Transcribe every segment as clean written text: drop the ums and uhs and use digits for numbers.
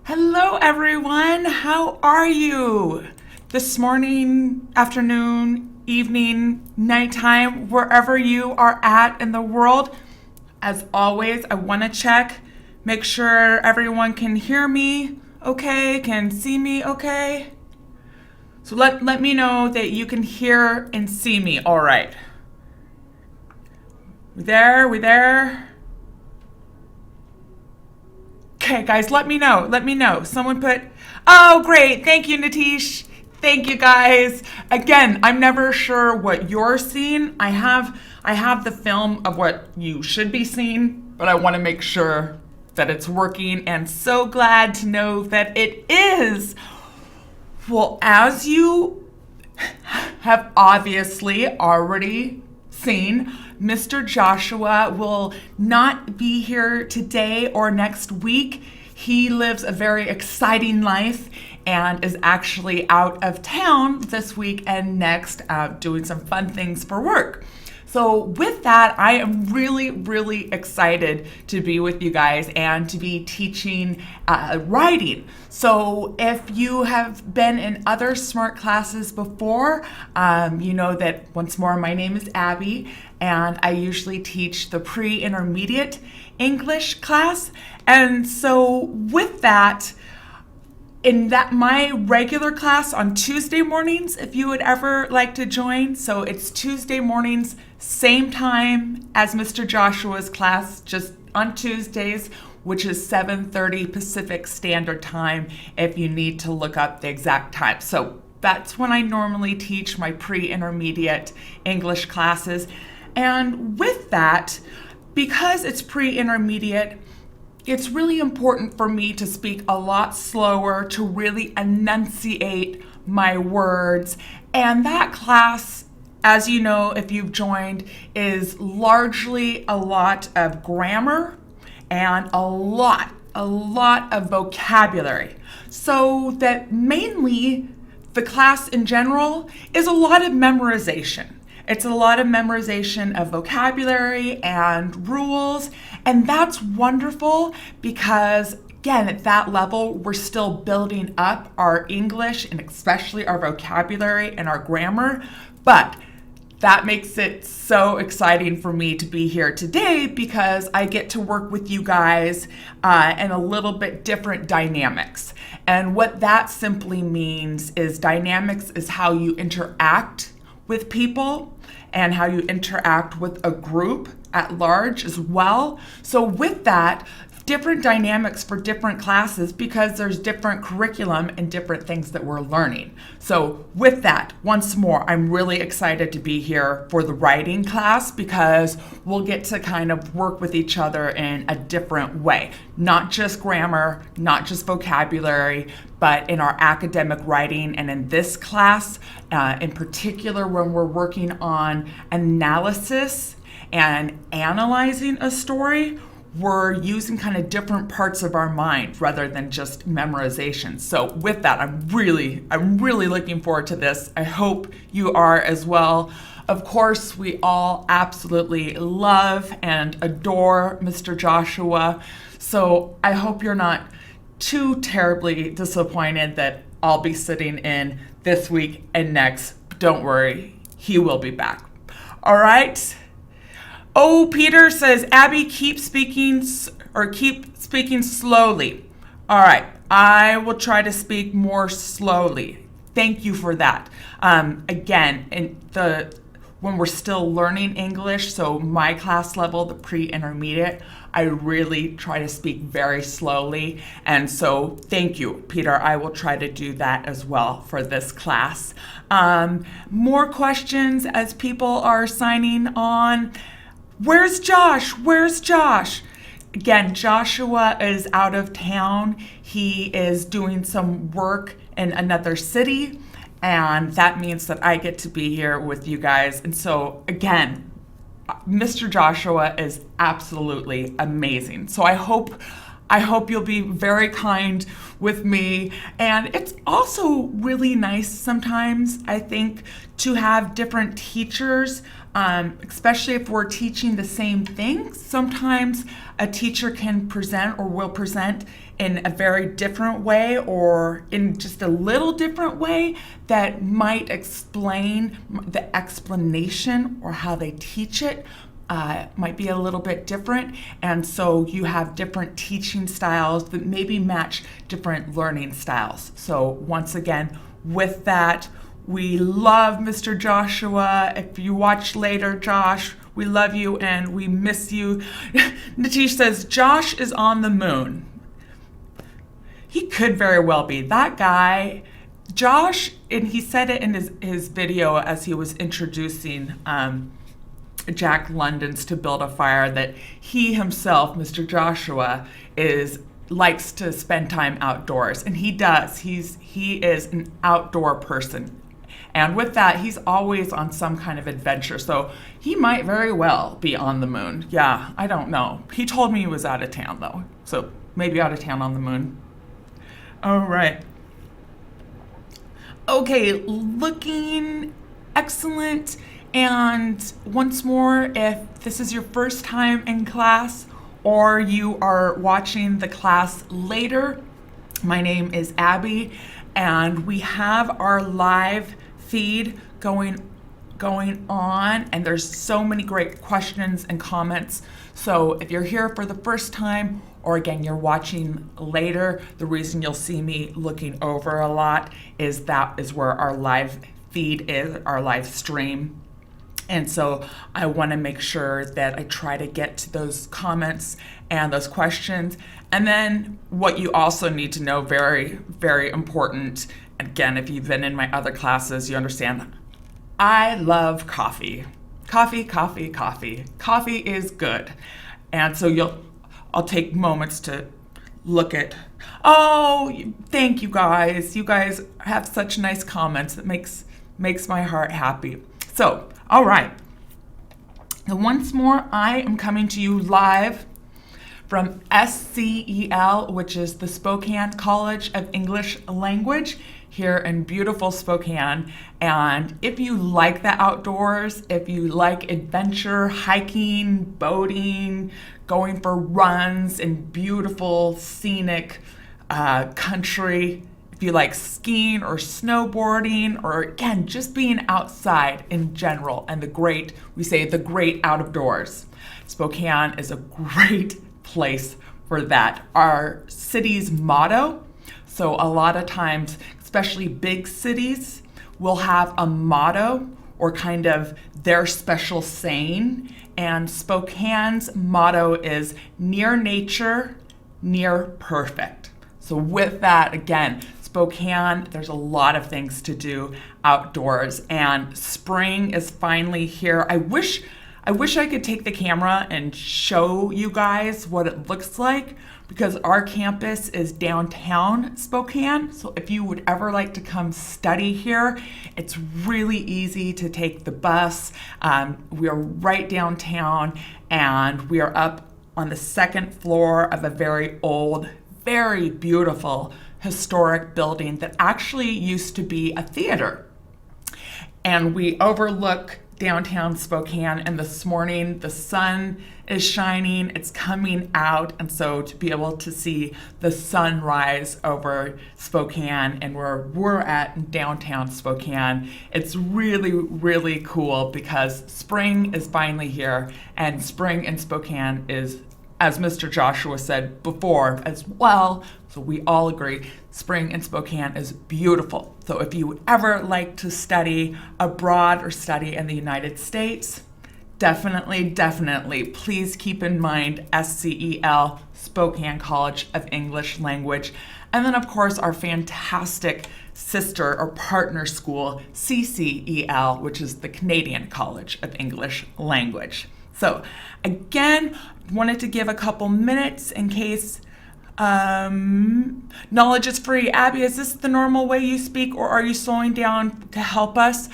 Hello, everyone. How are you? This morning, afternoon, evening, nighttime, wherever you are at in the world. As always, I want to check, make sure everyone can hear me okay, can see me okay. So let me know that you can hear and see me all right. We there? We there? Okay, guys, let me know. Let me know. Someone put, oh, great. Thank you, Natish. Thank you, guys. Again, I'm never sure what you're seeing. I have the film of what you should be seeing, but I want to make sure that it's working, and so glad to know that it is. Well, as you have obviously already seen, Mr. Joshua will not be here today or next week. He lives a very exciting life and is actually out of town this week and next, doing some fun things for work. So with that, I am really, really excited to be with you guys and to be teaching writing. So if you have been in other Smrt classes before, you know that once more, my name is Abby, and I usually teach the pre-intermediate English class. And so with that, in that my regular class on Tuesday mornings, if you would ever like to join, so it's Tuesday mornings, same time as Mr. Joshua's class, just on Tuesdays, which is 7:30 Pacific Standard Time if you need to look up the exact time. So that's when I normally teach my pre-intermediate English classes. And with that, because it's pre-intermediate, it's really important for me to speak a lot slower to really enunciate my words. And that class, as you know, if you've joined, is largely a lot of grammar and a lot of vocabulary. So that mainly the class in general is a lot of memorization. It's a lot of memorization of vocabulary and rules, and that's wonderful because, again, at that level, we're still building up our English and especially our vocabulary and our grammar, but that makes it so exciting for me to be here today because I get to work with you guys in a little bit different dynamics. And what that simply means is dynamics is how you interact with people and how you interact with a group at large as well. So with that, different dynamics for different classes because there's different curriculum and different things that we're learning. So with that, once more, I'm really excited to be here for the writing class because we'll get to kind of work with each other in a different way. Not just grammar, not just vocabulary, but in our academic writing. And in this class, in particular, when we're working on analysis and analyzing a story, we're using kind of different parts of our mind rather than just memorization. So with that, I'm really looking forward to this. I hope you are as well. Of course, we all absolutely love and adore Mr. Joshua. So I hope you're not too terribly disappointed that I'll be sitting in this week and next. Don't worry, he will be back. All right. Oh, Peter says, Abby, keep speaking slowly. All right, I will try to speak more slowly. Thank you for that. Again, when we're still learning English, so my class level, the pre-intermediate, I really try to speak very slowly. And so thank you, Peter. I will try to do that as well for this class. More questions as people are signing on. Where's Josh? Where's Josh? Again, Joshua is out of town. He is doing some work in another city, and that means that I get to be here with you guys. And so, again, Mr. Joshua is absolutely amazing. So I hope you'll be very kind with me. And it's also really nice sometimes, I think, to have different teachers especially if we're teaching the same thing. Sometimes a teacher can present or will present in a very different way or in just a little different way that might explain the explanation or how they teach it. Might be a little bit different, and so you have different teaching styles that maybe match different learning styles. So once again, with that, we love Mr. Joshua. If you watch later, Josh, we love you and we miss you. Natish says, Josh is on the moon. He could very well be. That guy, Josh, and he said it in his video as he was introducing Jack London's To Build a Fire, that he himself, Mr. Joshua, likes to spend time outdoors, and he does. He is an outdoor person, and with that, he's always on some kind of adventure. So he might very well be on the moon. Yeah, I don't know. He told me he was out of town though, so maybe out of town on the moon. All right. Okay, looking excellent. And once more, if this is your first time in class or you are watching the class later, my name is Abby, and we have our live feed going on, and there's so many great questions and comments. So if you're here for the first time, or again, you're watching later, the reason you'll see me looking over a lot is that is where our live feed is, our live stream. And so I want to make sure that I try to get to those comments and those questions. And then what you also need to know, very, very important, again, if you've been in my other classes, you understand, I love coffee. Coffee, coffee, coffee. Coffee is good. And so I'll take moments to look at, thank you guys. You guys have such nice comments. That makes my heart happy. So, all right. And once more, I am coming to you live from SCEL, which is the Spokane College of English Language here in beautiful Spokane. And if you like the outdoors, if you like adventure, hiking, boating, going for runs in beautiful scenic country, if you like skiing or snowboarding, or again, just being outside in general and the great out of doors, Spokane is a great place for that. Our city's motto, so a lot of times, especially big cities, will have a motto or kind of their special saying, and Spokane's motto is near nature, near perfect. So with that, again, Spokane, there's a lot of things to do outdoors, and spring is finally here. I wish I could take the camera and show you guys what it looks like, because our campus is downtown Spokane. So if you would ever like to come study here, it's really easy to take the bus. We are right downtown, and we are up on the second floor of a very old, very beautiful historic building that actually used to be a theater. And we overlook downtown Spokane, and this morning the sun is shining, it's coming out, and so to be able to see the sunrise over Spokane and where we're at in downtown Spokane, it's really, really cool, because spring is finally here, and spring in Spokane is, as Mr. Joshua said before as well, so we all agree, spring in Spokane is beautiful. So if you would ever like to study abroad or study in the United States, definitely, please keep in mind SCEL, Spokane College of English Language. And then, of course, our fantastic sister or partner school, CCEL, which is the Canadian College of English Language. So again, wanted to give a couple minutes in case knowledge is free. Abby, is this the normal way you speak, or are you slowing down to help us?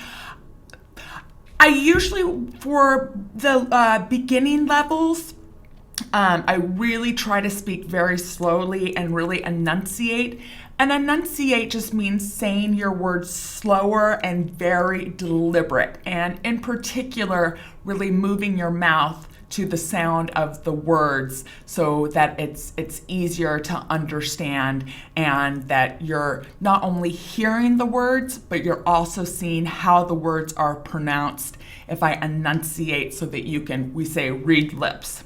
I usually, for the beginning levels, I really try to speak very slowly and really enunciate. And enunciate just means saying your words slower and very deliberate. And in particular, really moving your mouth to the sound of the words so that it's easier to understand, and that you're not only hearing the words, but you're also seeing how the words are pronounced if I enunciate, so that you can, we say, read lips.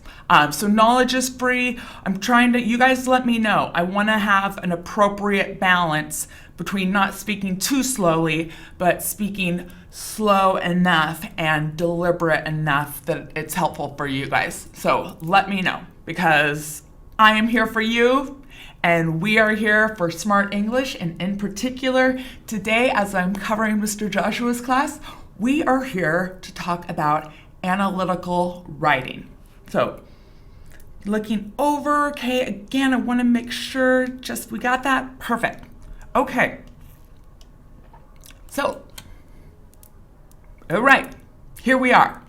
So knowledge is free. You guys let me know. I want to have an appropriate balance between not speaking too slowly, but speaking slow enough and deliberate enough that it's helpful for you guys. So let me know, because I am here for you, and we are here for Smart English. And in particular, today, as I'm covering Mr. Joshua's class, we are here to talk about analytical writing. So looking over, okay, again, I want to make sure we got that. Perfect. Okay. So, all right, here we are.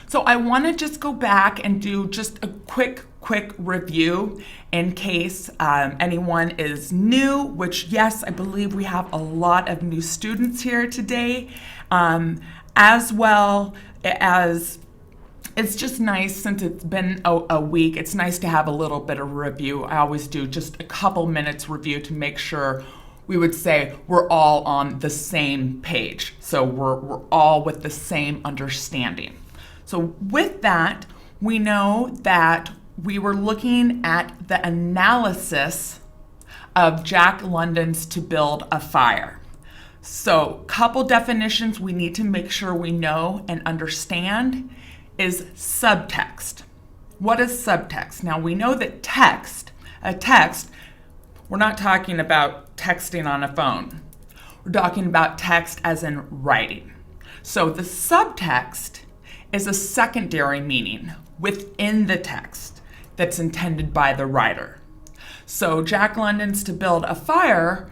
So I want to just go back and do just a quick review in case anyone is new, which, yes, I believe we have a lot of new students here today, as well as it's just nice, since it's been a week, it's nice to have a little bit of review. I always do just a couple minutes review to make sure we would say we're all on the same page. So we're all with the same understanding. So with that, we know that we were looking at the analysis of Jack London's To Build a Fire. So couple definitions we need to make sure we know and understand is subtext. What is subtext? Now we know that a text, we're not talking about texting on a phone. We're talking about text as in writing. So the subtext is a secondary meaning within the text that's intended by the writer. So Jack London's To Build a Fire,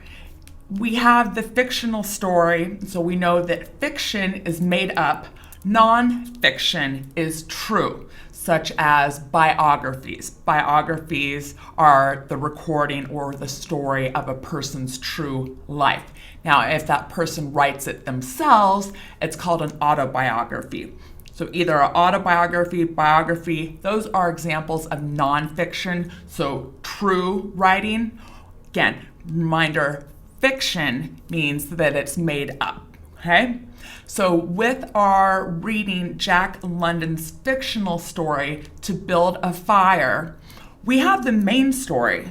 we have the fictional story, so we know that fiction is made up, non-fiction is true, such as biographies. Biographies are the recording or the story of a person's true life. Now, if that person writes it themselves, it's called an autobiography. So either an autobiography, biography, those are examples of nonfiction, so true writing. Again, reminder, fiction means that it's made up, okay? So with our reading Jack London's fictional story, To Build a Fire, we have the main story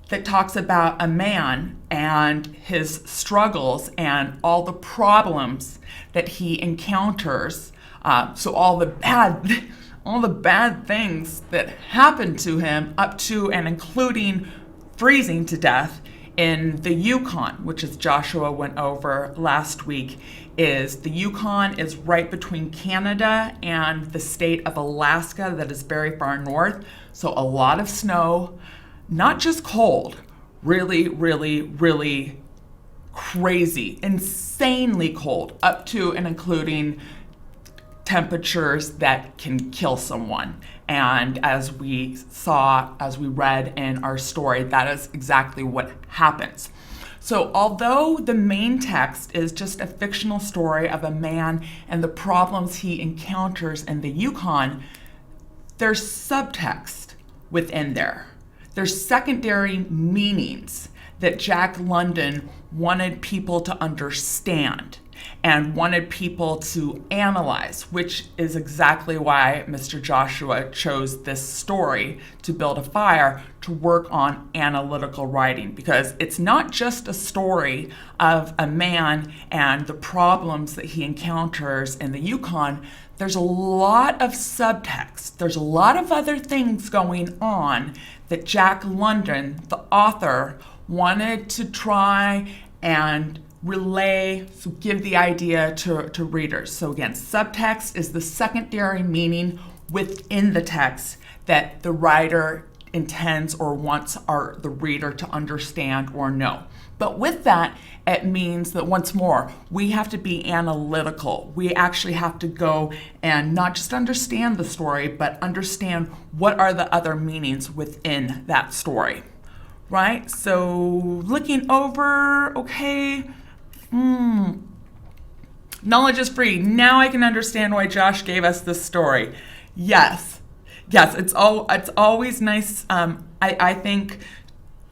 that talks about a man and his struggles and all the problems that he encounters. So all the bad things that happen to him, up to and including freezing to death in the Yukon, which, as Joshua went over last week, is the Yukon is right between Canada and the state of Alaska that is very far north. So a lot of snow, not just cold, really, really, really crazy, insanely cold, up to and including temperatures that can kill someone. And as we read in our story, that is exactly what happens. So although the main text is just a fictional story of a man and the problems he encounters in the Yukon, there's subtext within there. There's secondary meanings that Jack London wanted people to understand and wanted people to analyze, which is exactly why Mr. Joshua chose this story, To Build a Fire, to work on analytical writing, because it's not just a story of a man and the problems that he encounters in the Yukon. There's a lot of subtext. There's a lot of other things going on that Jack London, the author, wanted to try and relay, so give the idea to readers. So again, subtext is the secondary meaning within the text that the writer intends or wants the reader to understand or know. But with that, it means that once more, we have to be analytical. We actually have to go and not just understand the story, but understand what are the other meanings within that story, right? So looking over, okay, knowledge is free. Now I can understand why Josh gave us this story. Yes, it's always nice. I think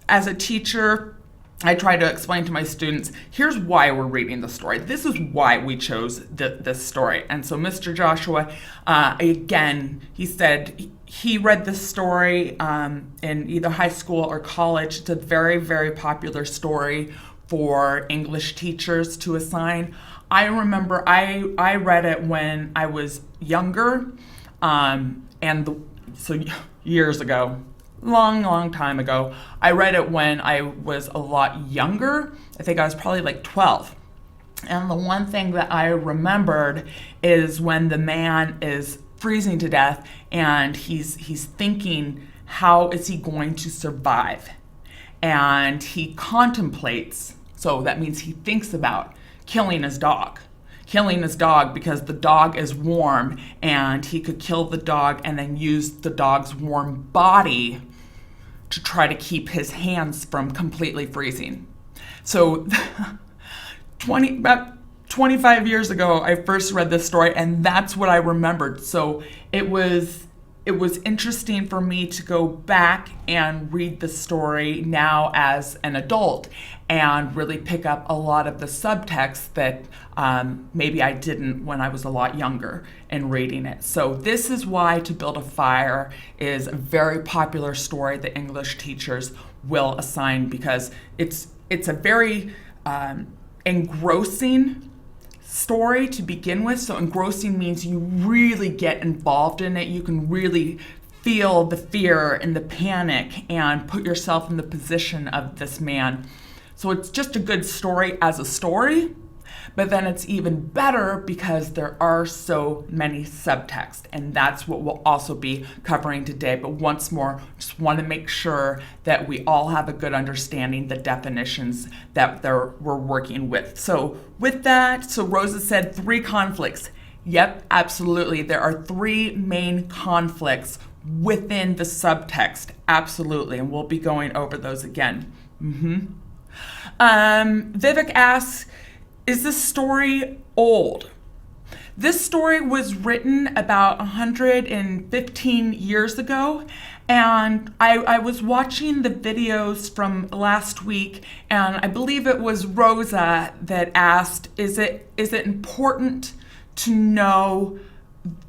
as a teacher, I try to explain to my students, here's why we're reading the story. This is why we chose this story. And so Mr. Joshua, again, he said he read this story in either high school or college. It's a very, very popular story for English teachers to assign. I remember I read it when I was younger, so years ago. Long time ago. I read it when I was a lot younger. I think I was probably like 12. And the one thing that I remembered is when the man is freezing to death and he's thinking, how is he going to survive? And he contemplates, so that means he thinks about killing his dog because the dog is warm and he could kill the dog and then use the dog's warm body to try to keep his hands from completely freezing. So about 25 years ago, I first read this story and that's what I remembered. So it was interesting for me to go back and read the story now as an adult and really pick up a lot of the subtext that maybe I didn't when I was a lot younger in reading it. So this is why To Build a Fire is a very popular story that English teachers will assign, because it's a very engrossing story to begin with. So engrossing means you really get involved in it. You can really feel the fear and the panic and put yourself in the position of this man. So it's just a good story as a story, but then it's even better because there are so many subtext, and that's what we'll also be covering today. But once more, just want to make sure that we all have a good understanding the definitions that we're working with. So with that, so Rosa said 3 conflicts. Yep, absolutely. There are 3 main conflicts within the subtext. Absolutely. And we'll be going over those again. Vivek asks, is this story old? This story was written about 115 years ago, and I was watching the videos from last week, and I believe it was Rosa that asked, is it important to know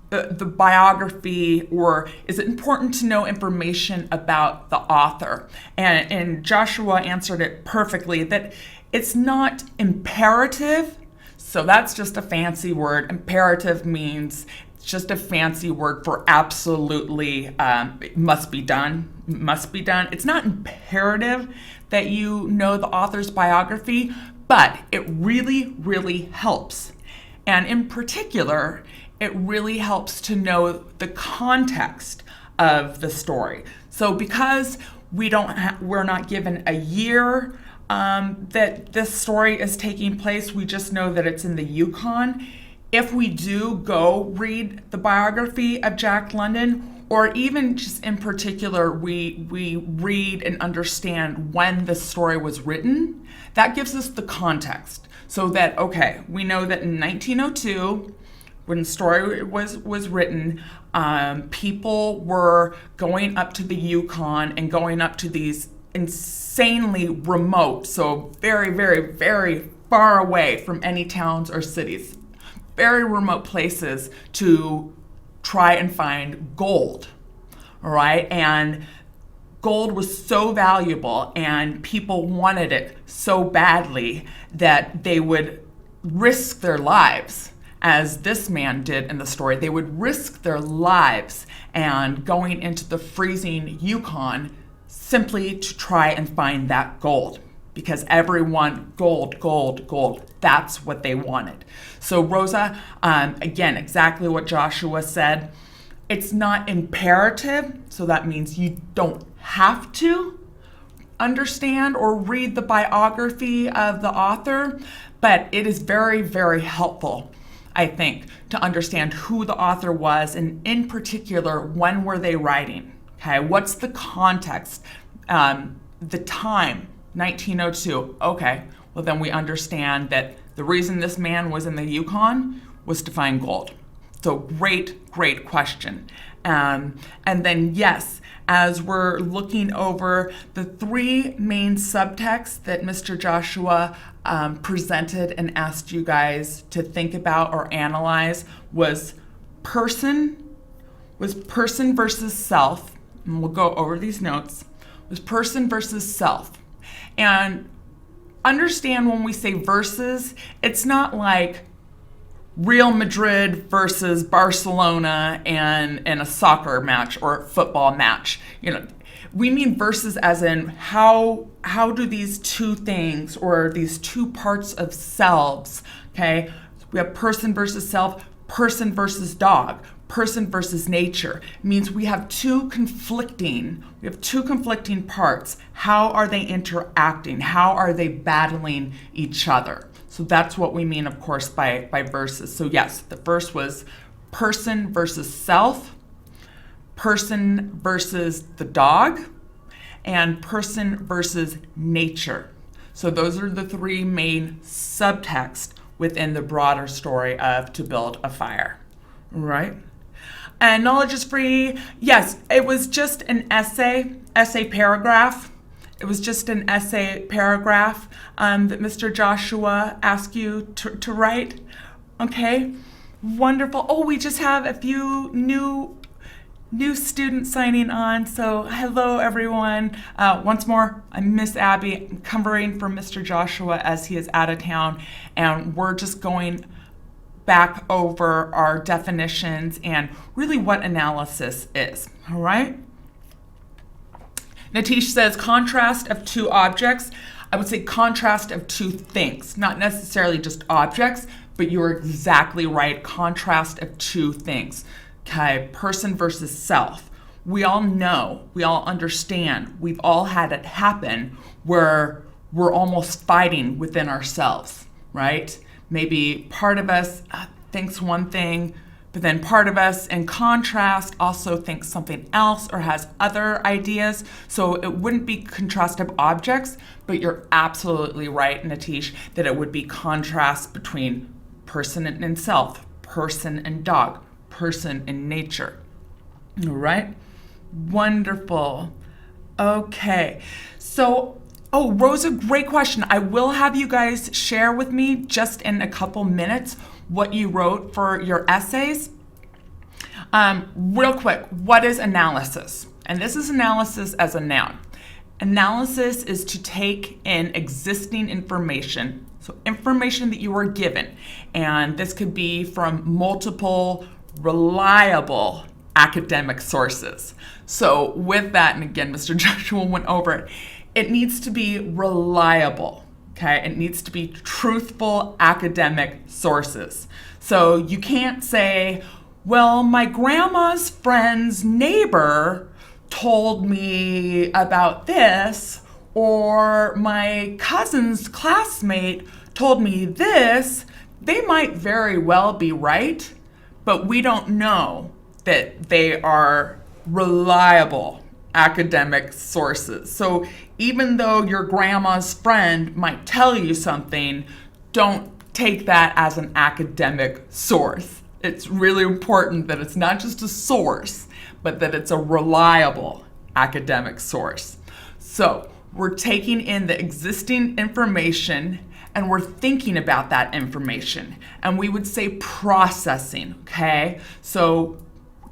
the biography, or is it important to know information about the author? And Joshua answered it perfectly, that it's not imperative. So that's just a fancy word. Imperative means it's just a fancy word for absolutely it must be done. It's not imperative that you know the author's biography, but it really, really helps. And in particular, it really helps to know the context of the story. So because we're not given a year that this story is taking place, we just know that it's in the Yukon. If we do go read the biography of Jack London, or even just in particular, we read and understand when the story was written, that gives us the context. So that, okay, we know that in 1902, when the story was written, people were going up to the Yukon and going up to these insanely remote, so very, very, very far away from any towns or cities, very remote places to try and find gold, all right? And gold was so valuable and people wanted it so badly that they would risk their lives, as this man did in the story. They would risk their lives and going into the freezing Yukon simply to try and find that gold, because everyone, gold, that's what they wanted. So Rosa, again, exactly what Joshua said. It's not imperative, so that means you don't have to understand or read the biography of the author, but it is very, very helpful, I think, to understand who the author was, and in particular, when were they writing? Okay, what's the context? The time, 1902. Okay, well then we understand that the reason this man was in the Yukon was to find gold. So great, great question. And then yes, as we're looking over the three main subtexts that Mr. Joshua presented and asked you guys to think about or analyze was person versus self, and we'll go over these notes, was person versus self. And understand when we say versus, it's not like Real Madrid versus Barcelona and a soccer match or a football match. We mean versus as in how do these two things or these two parts of selves, okay? We have person versus self, person versus dog, person versus nature. It means we have two conflicting parts. How are they interacting? How are they battling each other? So that's what we mean, of course, by versus. So yes, the first was person versus self, person versus the dog, and person versus nature. So those are the three main subtexts within the broader story of To Build a Fire, right? And knowledge is free. Yes, it was just an essay paragraph. It was just an essay paragraph that Mr. Joshua asked you to write. Okay, wonderful. Oh, we just have a few new students signing on. So hello, everyone. Once more, I'm Miss Abby. I'm covering for Mr. Joshua as he is out of town. And we're just going back over our definitions and really what analysis is. All right? Natish says contrast of two objects. I would say contrast of two things, not necessarily just objects, but you're exactly right. Contrast of two things. Okay, person versus self. We all know, we all understand, we've all had it happen where we're almost fighting within ourselves, right? Maybe part of us thinks one thing, but then part of us, in contrast, also thinks something else or has other ideas. So it wouldn't be contrast of objects, but you're absolutely right, Natish, that it would be contrast between person and self, person and dog, person and nature. All right? Wonderful. Okay. So, Rosa, great question. I will have you guys share with me just in a couple minutes what you wrote for your essays. Real quick, what is analysis? And this is analysis as a noun. Analysis is to take in existing information, so information that you were given, and this could be from multiple reliable academic sources. So with that, and again, Mr. Joshua went over it, it needs to be reliable, okay? It needs to be truthful academic sources. So you can't say, well, my grandma's friend's neighbor told me about this, or my cousin's classmate told me this. They might very well be right, but we don't know that they are reliable academic sources. So even though your grandma's friend might tell you something, don't take that as an academic source. It's really important that it's not just a source, but that it's a reliable academic source. So we're taking in the existing information and we're thinking about that information. And we would say processing, okay? So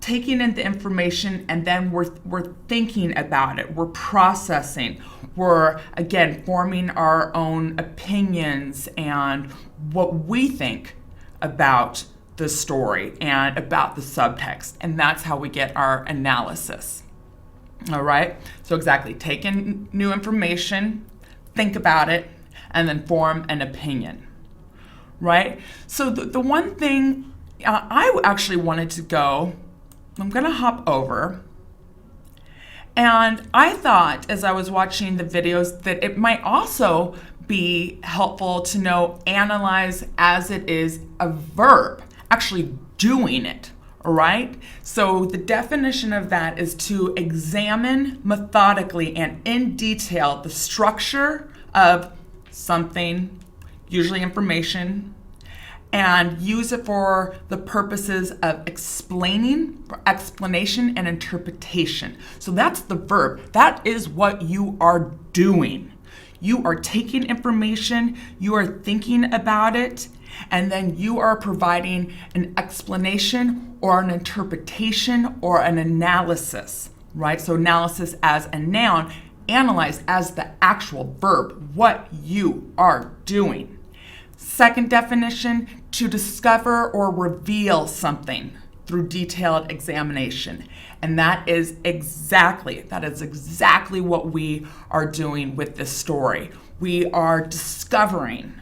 taking in the information and then we're thinking about it. We're processing. We're, again, forming our own opinions and what we think about the story and about the subtext. And that's how we get our analysis. All right? So exactly, take in new information, think about it, and then form an opinion. Right? So the one thing I actually wanted to go, I'm going to hop over, And I thought, as I was watching the videos, that it might also be helpful to know analyze as it is a verb, actually doing it, all right? So the definition of that is to examine methodically and in detail the structure of something, usually information, and use it for the purposes of explaining, for explanation and interpretation. So that's the verb. That is what you are doing. You are taking information, you are thinking about it, and then you are providing an explanation or an interpretation or an analysis, right? So analysis as a noun, analyze as the actual verb, what you are doing. Second definition, to discover or reveal something through detailed examination. And that is exactly what we are doing with this story. We're discovering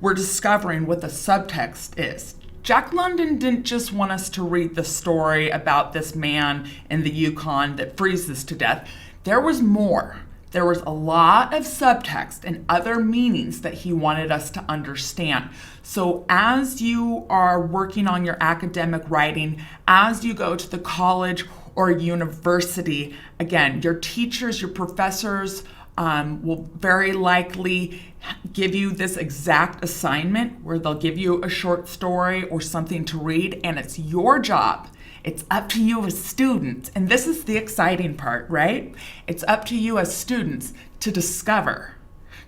what the subtext is. Jack London didn't just want us to read the story about this man in the Yukon that freezes to death. There was more. There was a lot of subtext and other meanings that he wanted us to understand. So as you are working on your academic writing, as you go to the college or university, again, your teachers, your professors will very likely give you this exact assignment where they'll give you a short story or something to read, and it's your job. It's up to you as students, and this is the exciting part, right? It's up to you as students to discover,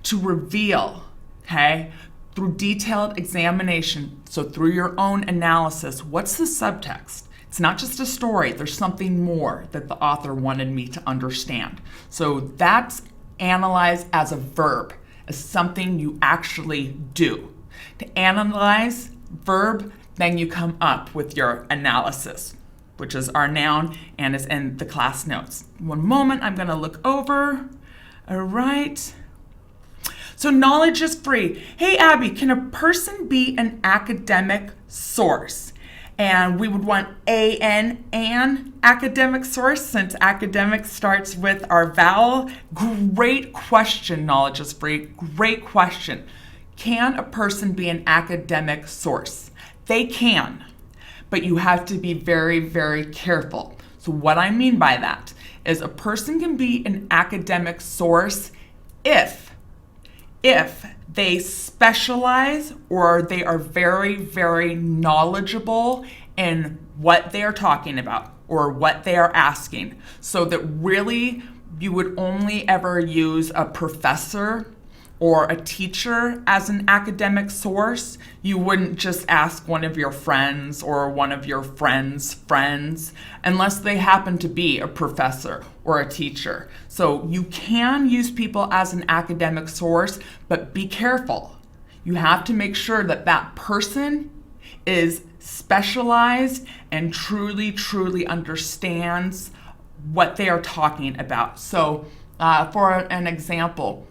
to reveal, okay, through detailed examination, so through your own analysis, what's the subtext? It's not just a story, there's something more that the author wanted me to understand. So that's analyze as a verb, as something you actually do. To analyze, verb, then you come up with your analysis, which is our noun and is in the class notes. One moment, I'm gonna look over. All right. So knowledge is free. Hey, Abby, can a person be an academic source? And we would want an academic source, since academic starts with our vowel. Great question, knowledge is free. Great question. Can a person be an academic source? They can, but you have to be very, very careful. So what I mean by that is a person can be an academic source if they specialize or they are very, very knowledgeable in what they are talking about or what they are asking. So that really you would only ever use a professor or a teacher as an academic source. You wouldn't just ask one of your friends or one of your friends' friends unless they happen to be a professor or a teacher. So you can use people as an academic source, but be careful. You have to make sure that that person is specialized and truly, truly understands what they are talking about. So for an example,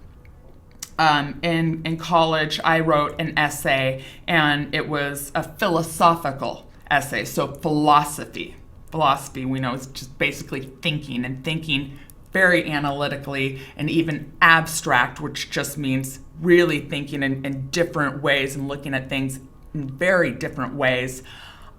in college, I wrote an essay, and it was a philosophical essay. So philosophy, we know, is just basically thinking, and thinking very analytically and even abstract, which just means really thinking in different ways and looking at things in very different ways.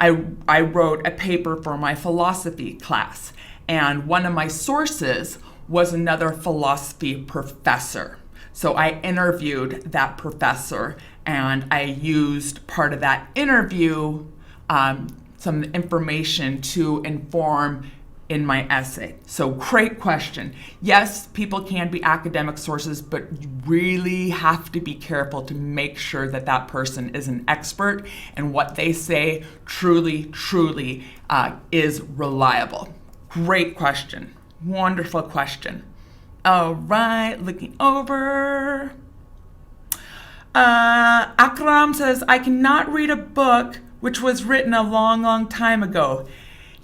I wrote a paper for my philosophy class, and one of my sources was another philosophy professor. So I interviewed that professor, and I used part of that interview some information to inform in my essay. So great question. Yes, people can be academic sources, but you really have to be careful to make sure that that person is an expert and what they say truly, truly is reliable. Great question. Wonderful question. All right, looking over. Akram says, I cannot read a book which was written a long, long time ago.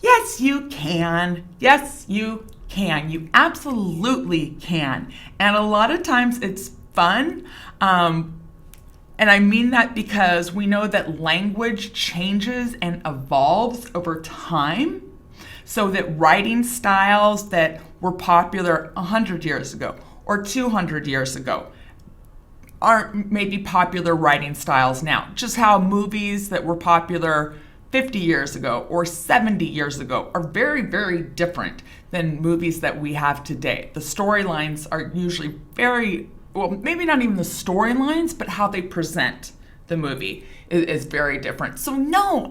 Yes, you can. Yes, you can. You absolutely can. And a lot of times it's fun. And I mean that because we know that language changes and evolves over time. so that writing styles that were popular 100 years ago or 200 years ago aren't maybe popular writing styles now. Just how movies that were popular 50 years ago or 70 years ago are very, very different than movies that we have today. The storylines are usually very, well, maybe not even the storylines, but how they present the movie is very different. So no,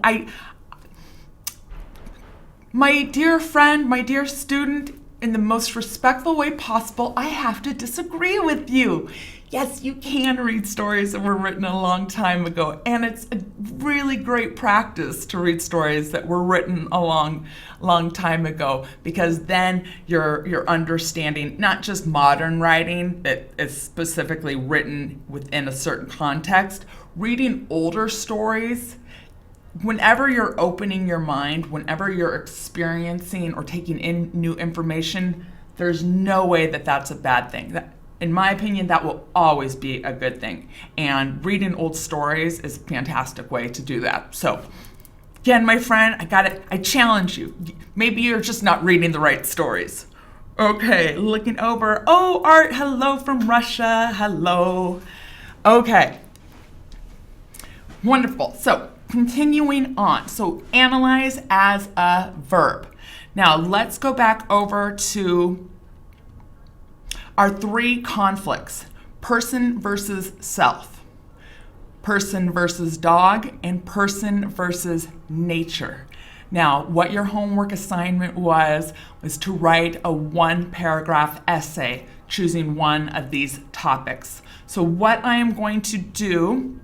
my dear friend, my dear student, in the most respectful way possible, I have to disagree with you. Yes, you can read stories that were written a long time ago, and it's a really great practice to read stories that were written a long time ago, because then you're understanding not just modern writing that is specifically written within a certain context. Reading older stories, whenever you're opening your mind, whenever you're experiencing or taking in new information, there's no way that that's a bad thing. In my opinion, that will always be a good thing. And reading old stories is a fantastic way to do that. So, again, my friend, I challenge you. Maybe you're just not reading the right stories. Okay, looking over. Oh, Art, hello from Russia. Hello. Okay. Wonderful. So, continuing on. So, analyze as a verb. Now, let's go back over to our three conflicts: person versus self, person versus dog, and person versus nature. Now, what your homework assignment was to write a 1-paragraph essay choosing one of these topics. So what I am going to do,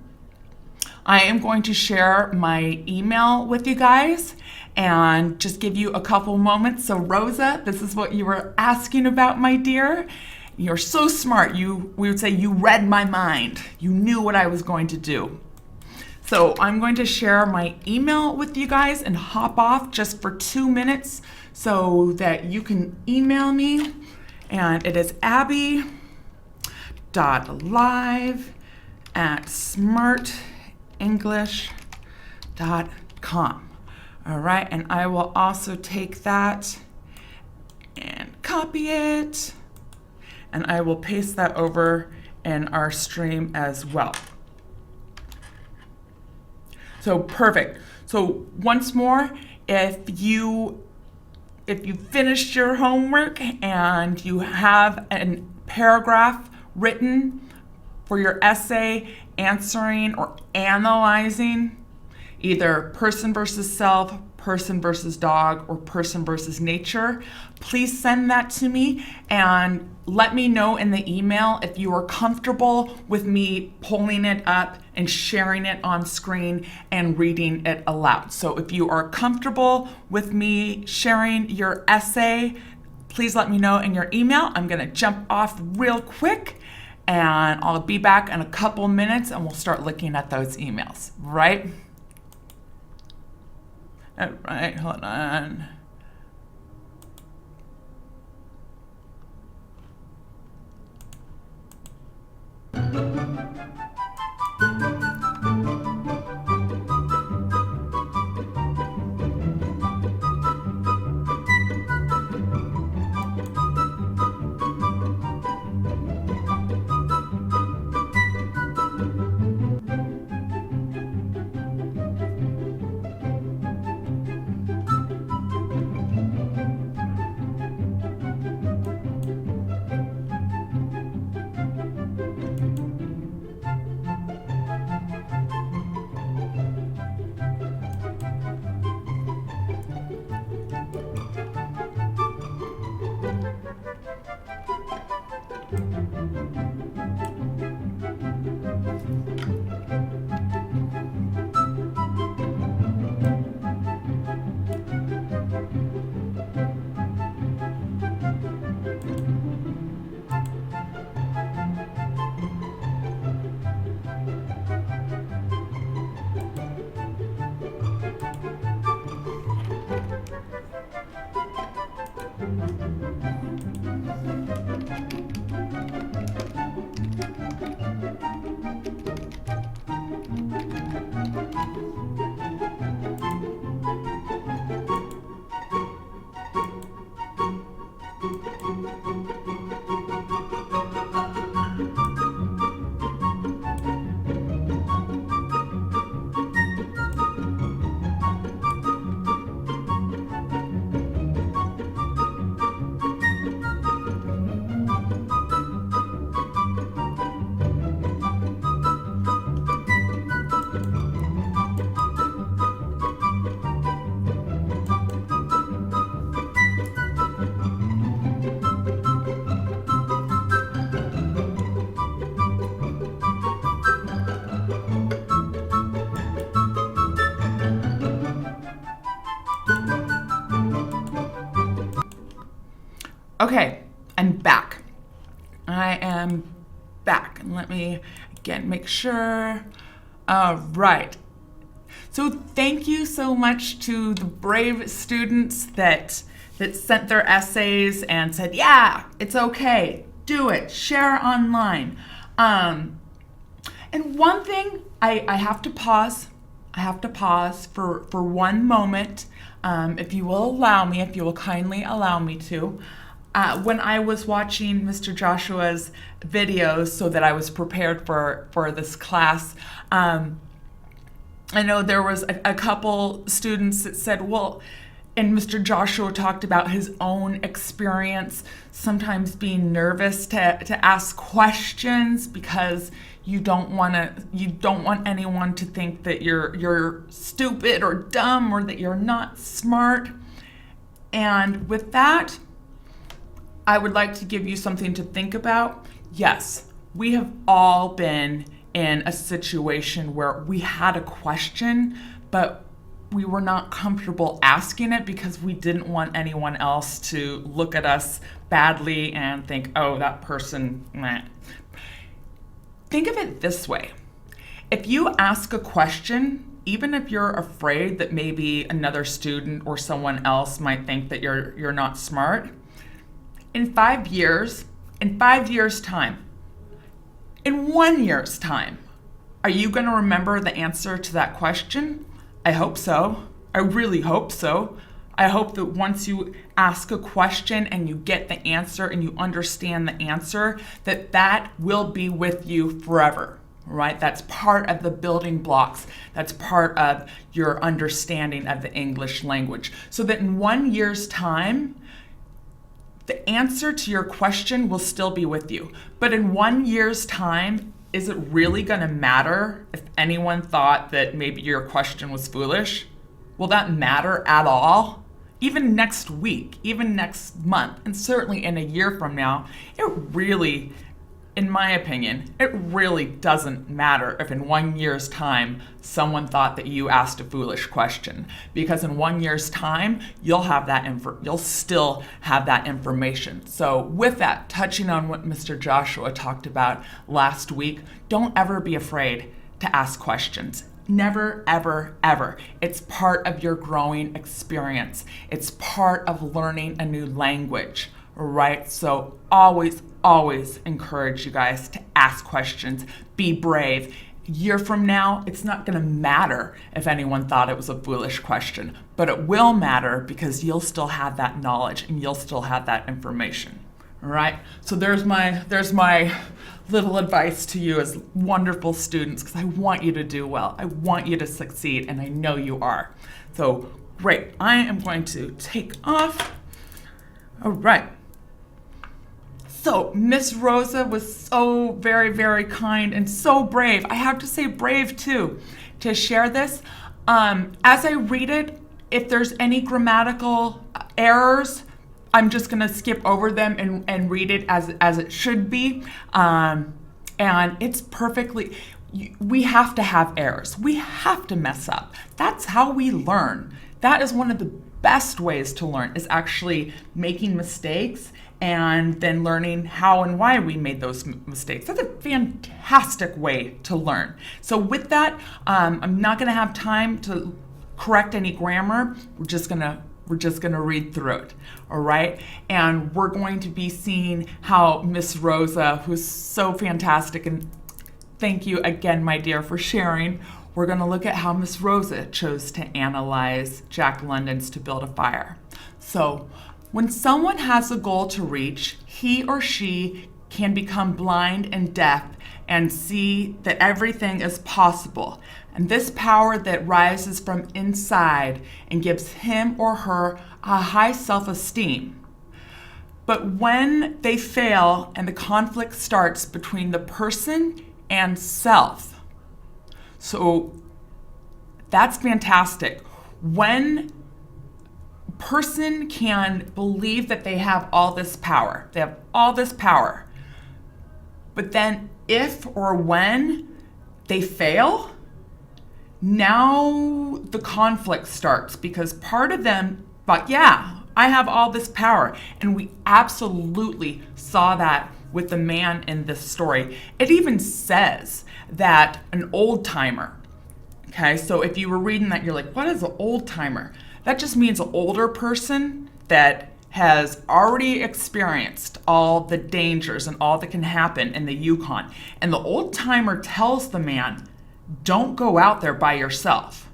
I am going to share my email with you guys and just give you a couple moments. So Rosa, this is what you were asking about, my dear. You're so smart. We would say you read my mind. You knew what I was going to do. So I'm going to share my email with you guys and hop off just for 2 minutes so that you can email me. And it is abby.live@smartenglish.com. All right, and I will also take that and copy it, and I will paste that over in our stream as well. So perfect. So once more, if you finished your homework and you have a paragraph written for your essay answering or analyzing either person versus self, person versus dog, or person versus nature, please send that to me and let me know in the email if you are comfortable with me pulling it up and sharing it on screen and reading it aloud. So if you are comfortable with me sharing your essay, please let me know in your email. I'm going to jump off real quick and I'll be back in a couple minutes and we'll start looking at those emails, right? All right, hold on. am back. And let me again make sure. All right. So thank you so much to the brave students that sent their essays and said, yeah, it's okay, do it, share online. And one thing, I have to pause. I have to pause for one moment, if you will allow me, if you will kindly allow me to. When I was watching Mr. Joshua's videos so that I was prepared for this class, I know there was a couple students that said, well, and Mr. Joshua talked about his own experience, sometimes being nervous to ask questions because you don't want anyone to think that you're stupid or dumb or that you're not smart. And with that, I would like to give you something to think about. Yes, we have all been in a situation where we had a question, but we were not comfortable asking it because we didn't want anyone else to look at us badly and think, oh, that person, meh. Think of it this way. If you ask a question, even if you're afraid that maybe another student or someone else might think that you're not smart, in 5 years, in 5 years' time, in 1 year's time, are you going to remember the answer to that question? I hope so. I really hope so. I hope that once you ask a question and you get the answer and you understand the answer, that will be with you forever, right? That's part of the building blocks. That's part of your understanding of the English language. So that in 1 year's time, the answer to your question will still be with you. But in 1 year's time, is it really going to matter if anyone thought that maybe your question was foolish? Will that matter at all? Even next week, even next month, and certainly in a year from now, it really, in my opinion, it really doesn't matter if in 1 year's time someone thought that you asked a foolish question, because in 1 year's time you'll still have that information. So with that, touching on what Mr. Joshua talked about last week, don't ever be afraid to ask questions. Never, ever, ever. It's part of your growing experience. It's part of learning a new language, right? So always encourage you guys to ask questions. Be brave. A year from now, it's not going to matter if anyone thought it was a foolish question, but it will matter because you'll still have that knowledge and you'll still have that information. All right? So there's my little advice to you as wonderful students, because I want you to do well. I want you to succeed, and I know you are. So great. I am going to take off. All right. So Miss Rosa was so very, very kind and so brave. I have to say brave too, to share this. As I read it, if there's any grammatical errors, I'm just going to skip over them and read it as it should be. And it's perfectly, we have to have errors. We have to mess up. That's how we learn. That is one of the best ways to learn, is actually making mistakes and then learning how and why we made those mistakes. That's a fantastic way to learn. So with that, I'm not going to have time to correct any grammar. We're just gonna read through it, all right? And we're going to be seeing how Miss Rosa, who's so fantastic, and thank you again, my dear, for sharing. We're gonna look at how Miss Rosa chose to analyze Jack London's To Build a Fire. So, when someone has a goal to reach, he or she can become blind and deaf and see that everything is possible. And this power that rises from inside and gives him or her a high self-esteem. But when they fail and the conflict starts between the person and self. So that's fantastic. When person can believe that they have all this power, but then if or when they fail, now the conflict starts, because part of them thought, yeah, I have all this power. And we absolutely saw that with the man in this story. It even says that an old timer, okay, so if you were reading that, you're like, what is an old timer? That just means an older person that has already experienced all the dangers and all that can happen in the Yukon. And the old timer tells the man, don't go out there by yourself.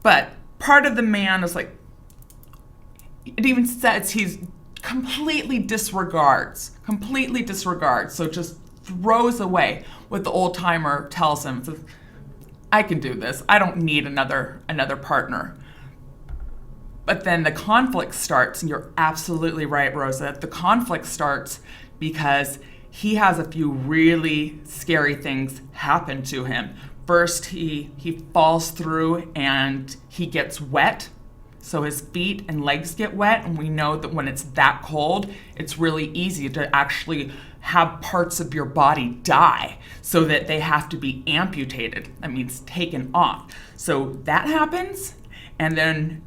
But part of the man is like, it even says he's completely disregards, so just throws away what the old timer tells him. Says, I can do this. I don't need another partner. But then the conflict starts, and you're absolutely right, Rosa. The conflict starts because he has a few really scary things happen to him. First, he falls through and he gets wet. So his feet and legs get wet, and we know that when it's that cold, it's really easy to actually have parts of your body die so that they have to be amputated. That means taken off. So that happens, and then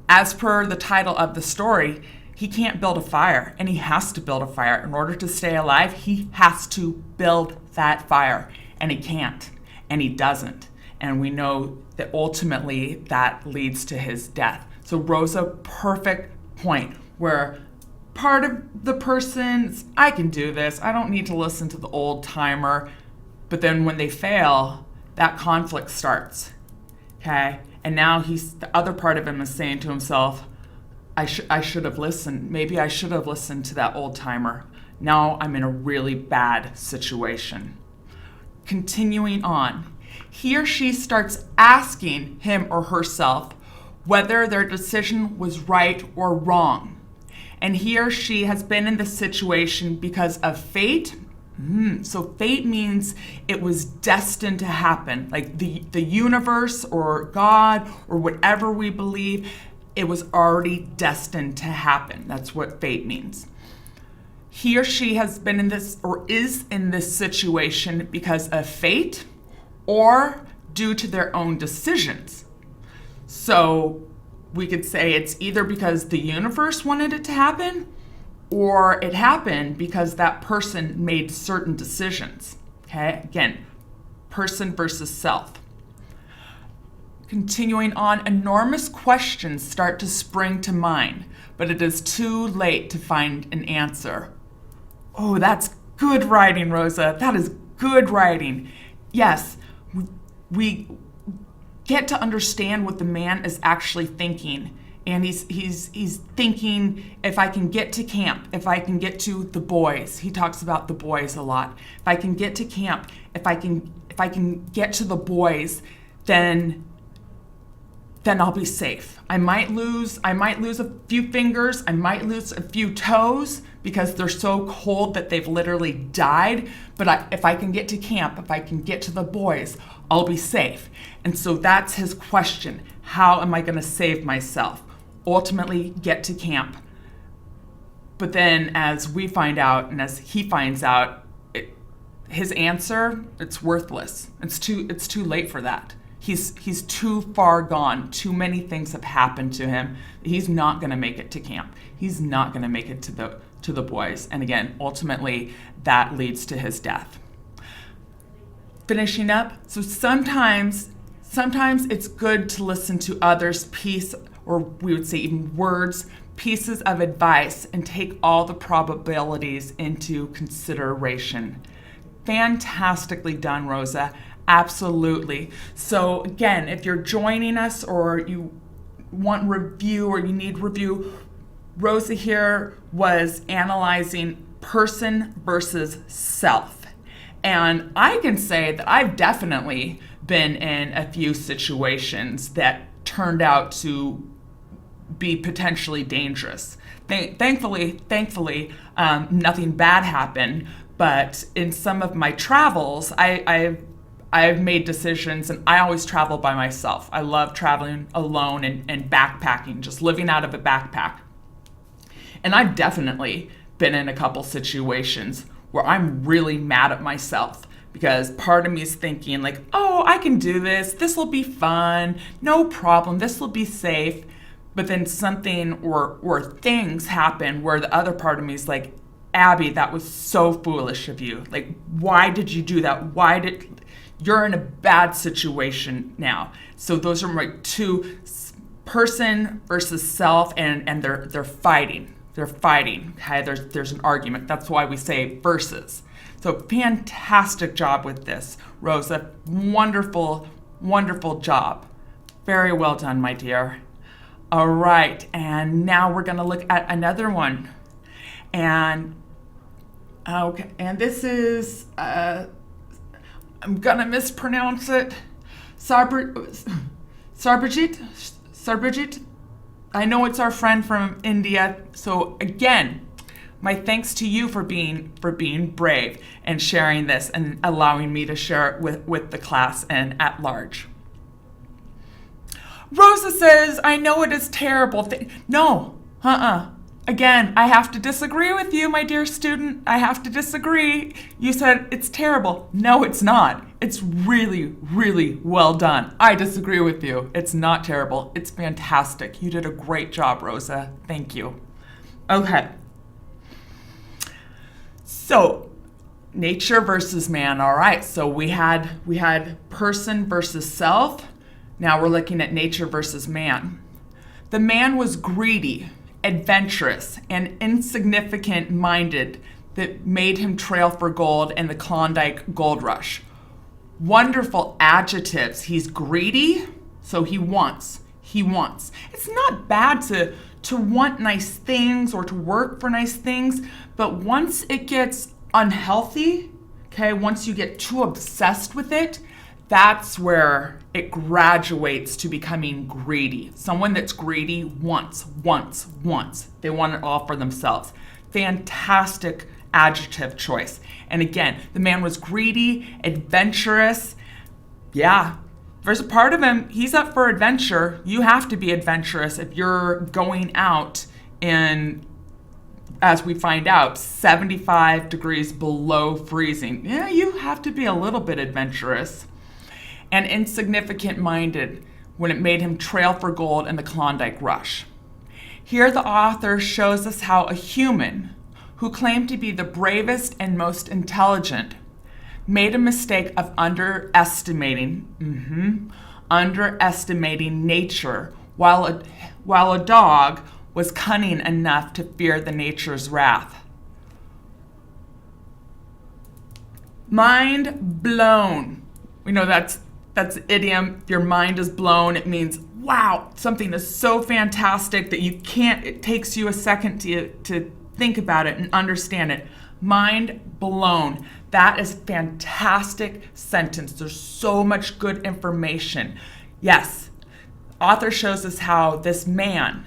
as per the title of the story, he can't build a fire, and he has to build a fire. In order to stay alive, he has to build that fire, and he can't, and he doesn't. And we know that ultimately that leads to his death. So Rosa, perfect point where part of the person's, I can do this, I don't need to listen to the old timer. But then when they fail, that conflict starts, okay? And now the other part of him is saying to himself, I should have listened. Maybe I should have listened to that old timer. Now I'm in a really bad situation. Continuing on, he or she starts asking him or herself whether their decision was right or wrong. And he or she has been in this situation because of fate. So fate means it was destined to happen. Like the universe or God or whatever we believe, it was already destined to happen. That's what fate means. He or she has been in this or is in this situation because of fate or due to their own decisions. So we could say it's either because the universe wanted it to happen or it happened because that person made certain decisions. Okay, again, person versus self. Continuing on, enormous questions start to spring to mind, but it is too late to find an answer. Oh, that's good writing, Rosa. That is good writing. Yes, we get to understand what the man is actually thinking. And he's thinking, if I can get to camp, if I can get to the boys. He talks about the boys a lot. If I can get to camp, if I can get to the boys, then I'll be safe. I might lose a few fingers, I might lose a few toes because they're so cold that they've literally died. But if I can get to camp, if I can get to the boys, I'll be safe. And so that's his question. How am I going to save myself? Ultimately, get to camp. But then as we find out, and as he finds out, his answer, it's worthless. It's too late for that. He's too far gone. Too many things have happened to him. He's not going to make it to camp. He's not going to make it to the boys. And again, ultimately, that leads to his death. Finishing up, so sometimes it's good to listen to others' piece, or we would say even words, pieces of advice, and take all the probabilities into consideration. Fantastically done, Rosa. Absolutely. So again, if you're joining us or you want review or you need review, Rosa here was analyzing person versus self. And I can say that I've definitely been in a few situations that turned out to be potentially dangerous. Thankfully, nothing bad happened. But in some of my travels, I've made decisions, and I always travel by myself. I love traveling alone and backpacking, just living out of a backpack. And I've definitely been in a couple situations where I'm really mad at myself because part of me is thinking like, oh, I can do this. This will be fun. No problem. This will be safe. But then something or things happen where the other part of me is like, Abby, that was so foolish of you. Like, why did you do that? You're in a bad situation now. So those are my two, person versus self, and they're fighting. They're fighting. Okay, there's an argument. That's why we say versus. So fantastic job with this, Rosa. Wonderful, wonderful job. Very well done, my dear. All right, and now we're going to look at another one. And okay, and this is I'm gonna mispronounce it. Sarbajit. I know it's our friend from India. So again, my thanks to you for being brave and sharing this and allowing me to share it with the class and at large. Rosa says, I know it is terrible. No, Again, I have to disagree with you, my dear student. I have to disagree. You said it's terrible. No, it's not. It's really, really well done. I disagree with you. It's not terrible. It's fantastic. You did a great job, Rosa. Thank you. Okay. So, nature versus man. All right. So we had person versus self. Now we're looking at nature versus man. The man was greedy, adventurous, and insignificant-minded that made him trail for gold in the Klondike Gold Rush. Wonderful adjectives. He's greedy, so he wants. It's not bad to want nice things or to work for nice things, but once it gets unhealthy, okay, once you get too obsessed with it, that's where it graduates to becoming greedy. Someone that's greedy wants. They want it all for themselves. Fantastic adjective choice. And again, the man was greedy, adventurous. Yeah, there's a part of him, he's up for adventure. You have to be adventurous if you're going out in, as we find out, 75 degrees below freezing. Yeah, you have to be a little bit adventurous. And insignificant-minded when it made him trail for gold in the Klondike Rush. Here the author shows us how a human who claimed to be the bravest and most intelligent made a mistake of underestimating nature while a dog was cunning enough to fear the nature's wrath. Mind blown. We know that's idiom. Your mind is blown. It means, wow, something is so fantastic that it takes you a second to think about it and understand it. Mind blown. That is a fantastic sentence. There's so much good information. Yes, author shows us how this man,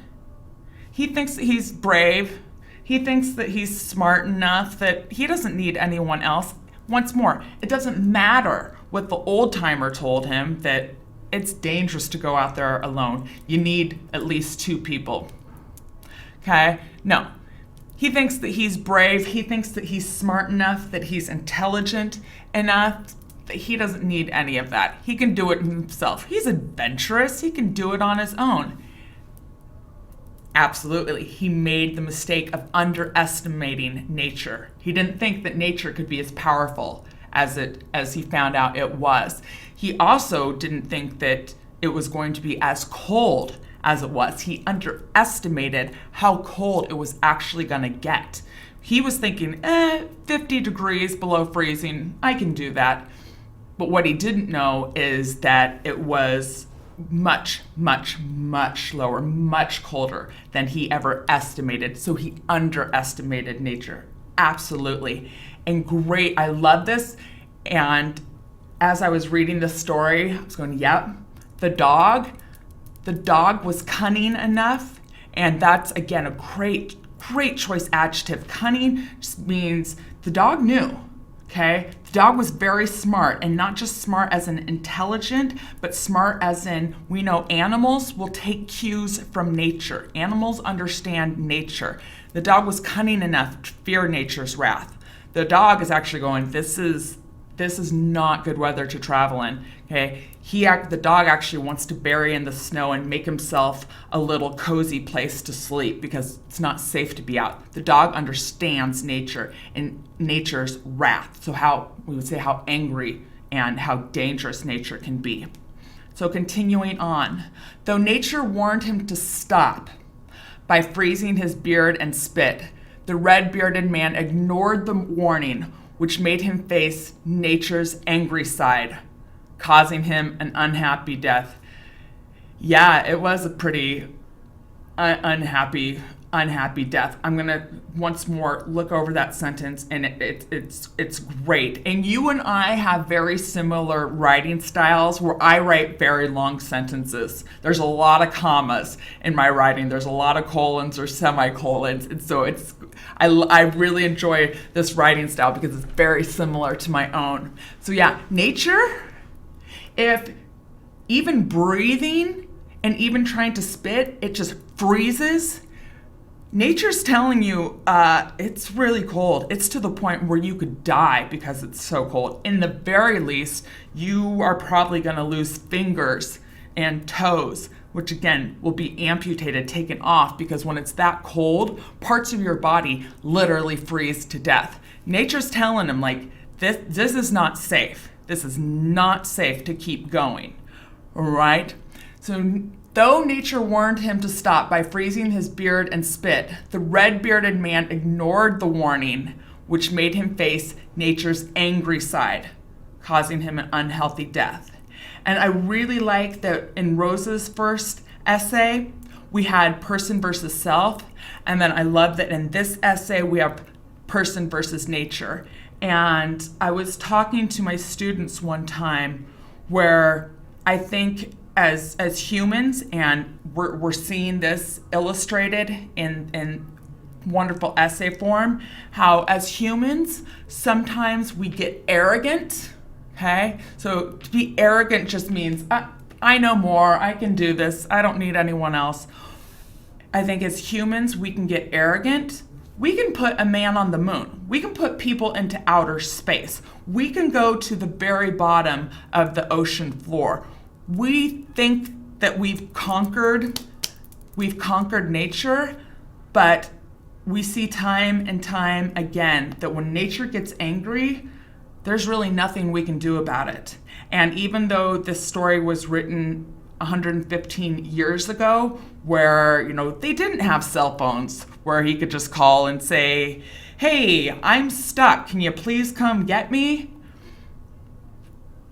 he thinks that he's brave. He thinks that he's smart enough that he doesn't need anyone else. Once more, it doesn't matter what the old timer told him, that it's dangerous to go out there alone. You need at least two people. Okay? No. He thinks that he's brave. He thinks that he's smart enough, that he's intelligent enough, that he doesn't need any of that. He can do it himself. He's adventurous. He can do it on his own. Absolutely. He made the mistake of underestimating nature. He didn't think that nature could be as powerful as he found out it was. He also didn't think that it was going to be as cold as it was. He underestimated how cold it was actually going to get. He was thinking, 50 degrees below freezing, I can do that. But what he didn't know is that it was much, much, much lower, much colder than he ever estimated. So he underestimated nature. Absolutely. And great, I love this. And as I was reading the story, I was going, yep, the dog was cunning enough. And that's, again, a great choice adjective. Cunning just means the dog knew, okay? The dog was very smart, and not just smart as in intelligent, but smart as in, we know animals will take cues from nature. Animals understand nature. The dog was cunning enough to fear nature's wrath. The dog is actually going, this is this is not good weather to travel in. Okay, the dog actually wants to bury in the snow and make himself a little cozy place to sleep because it's not safe to be out. The dog understands nature and nature's wrath. So we would say how angry and how dangerous nature can be. So continuing on, though nature warned him to stop by freezing his beard and spit, the red-bearded man ignored the warning, which made him face nature's angry side, causing him an unhappy death. Yeah, it was a pretty unhappy death. I'm gonna once more look over that sentence, and it's great. And you and I have very similar writing styles where I write very long sentences. There's a lot of commas in my writing. There's a lot of colons or semicolons, and so I really enjoy this writing style because it's very similar to my own. So yeah, nature, if even breathing and even trying to spit, it just freezes. Nature's telling you it's really cold. It's to the point where you could die because it's so cold. In the very least, you are probably going to lose fingers and toes, which again will be amputated, taken off, because when it's that cold, parts of your body literally freeze to death. Nature's telling them, like, this is not safe. This is not safe to keep going. All right? So though nature warned him to stop by freezing his beard and spit, the red-bearded man ignored the warning, which made him face nature's angry side, causing him an unhealthy death. And I really like that in Rosa's first essay, we had person versus self, and then I love that in this essay we have person versus nature. And I was talking to my students one time where I think as humans, and we're seeing this illustrated in wonderful essay form, how as humans, sometimes we get arrogant, okay? So to be arrogant just means, I know more, I can do this, I don't need anyone else. I think as humans, we can get arrogant. We can put a man on the moon. We can put people into outer space. We can go to the very bottom of the ocean floor. We think that we've conquered nature, but we see time and time again that when nature gets angry, there's really nothing we can do about it. And even though this story was written 115 years ago, where, they didn't have cell phones, where he could just call and say, "Hey, I'm stuck. Can you please come get me?"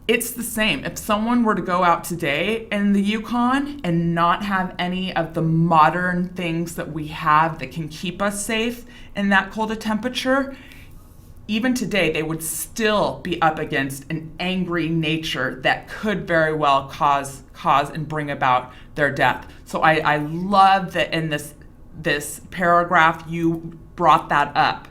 It's the same. If someone were to go out today in the Yukon and not have any of the modern things that we have that can keep us safe in that cold a temperature, even today they would still be up against an angry nature that could very well cause and bring about their death. So I love that in this paragraph you brought that up.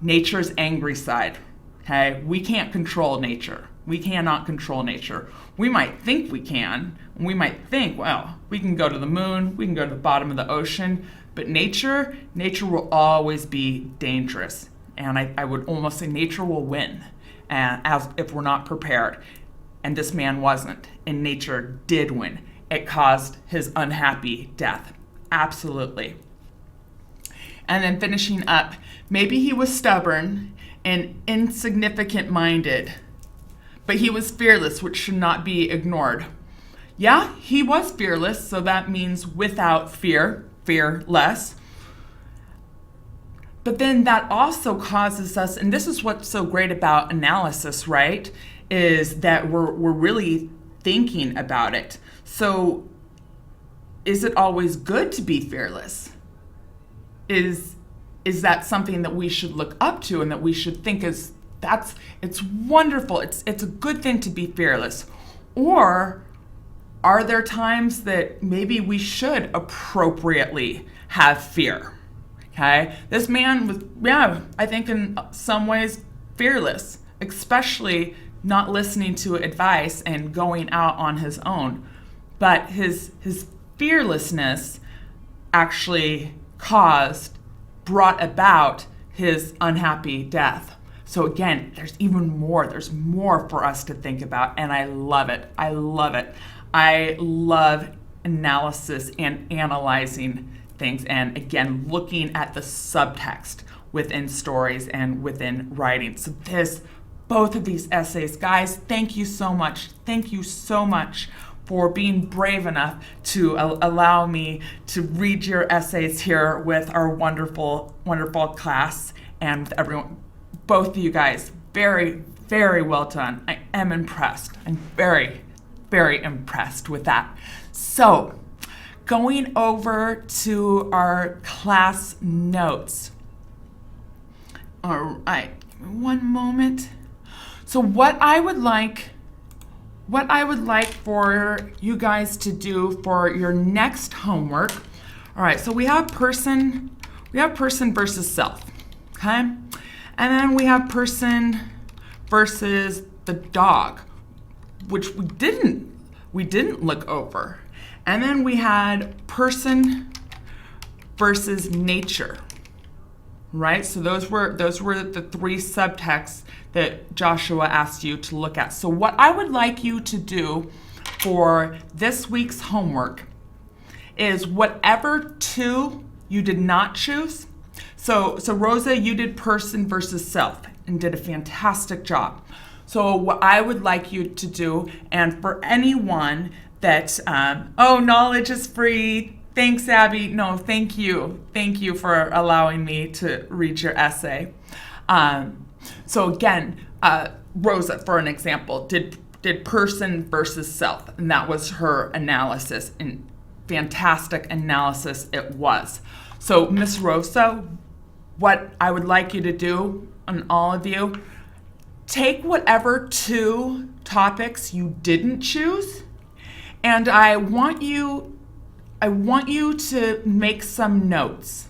Nature's angry side. Okay? We can't control nature. We cannot control nature. We might think we can. We might think, well, we can go to the moon, we can go to the bottom of the ocean, but nature will always be dangerous. And I would almost say nature will win as if we're not prepared. And this man wasn't, and nature did win. It caused his unhappy death. Absolutely. And then finishing up, maybe he was stubborn and insignificant-minded, but he was fearless, which should not be ignored. Yeah, he was fearless, so that means without fear, fearless. But then that also causes us, and this is what's so great about analysis, right? Is that we're really thinking about it. So is it always good to be fearless? Is that something that we should look up to and that we should think it's wonderful, it's a good thing to be fearless? Or are there times that maybe we should appropriately have fear? Okay, this man was, I think in some ways fearless, especially not listening to advice and going out on his own. But his fearlessness actually brought about his unhappy death. So again, there's even more. There's more for us to think about, and I love it. I love it. I love analysis and analyzing things, and again, looking at the subtext within stories and within writing. So both of these essays, guys, thank you so much. Thank you so much for being brave enough to allow me to read your essays here with our wonderful, wonderful class and with everyone. Both of you guys, very, very well done. I am impressed. I'm very, very impressed with that. So, going over to our class notes. All right, one moment. So what I would like for you guys to do for your next homework. All right, so we have person versus self, okay? And then we have person versus the dog, which we didn't look over. And then we had person versus nature, right? So those were the three subtexts that Joshua asked you to look at. So what I would like you to do for this week's homework is whatever two you did not choose. So Rosa, you did person versus self and did a fantastic job. So what I would like you to do, and for anyone that, knowledge is free. Thanks, Abby. No, thank you. Thank you for allowing me to read your essay. So again, Rosa, for an example, did person versus self, and that was her analysis, and fantastic analysis it was. So Miss Rosa, what I would like you to do, and all of you, take whatever two topics you didn't choose, and I want you to make some notes.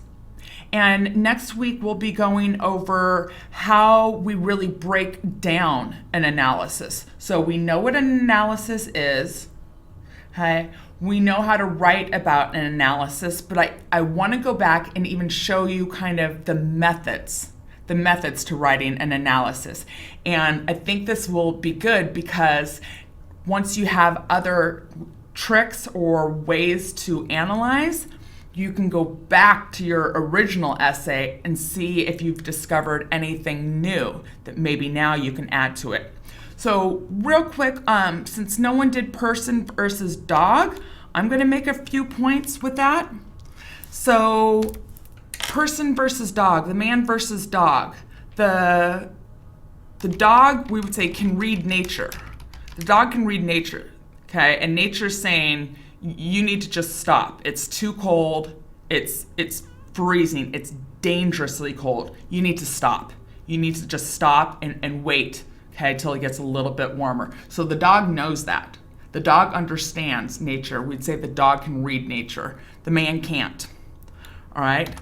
And next week we'll be going over how we really break down an analysis. So we know what an analysis is, okay? We know how to write about an analysis, but I want to go back and even show you kind of the methods to writing an analysis. And I think this will be good because once you have other tricks or ways to analyze, you can go back to your original essay and see if you've discovered anything new that maybe now you can add to it. So real quick, since no one did person versus dog, I'm going to make a few points with that. So person versus dog, the man versus dog. The dog, we would say, can read nature. The dog can read nature, okay? And nature's saying, you need to just stop. It's too cold. It's freezing. It's dangerously cold. You need to stop. You need to just stop and wait, okay, till it gets a little bit warmer. So the dog knows that. The dog understands nature. We'd say the dog can read nature. The man can't. All right?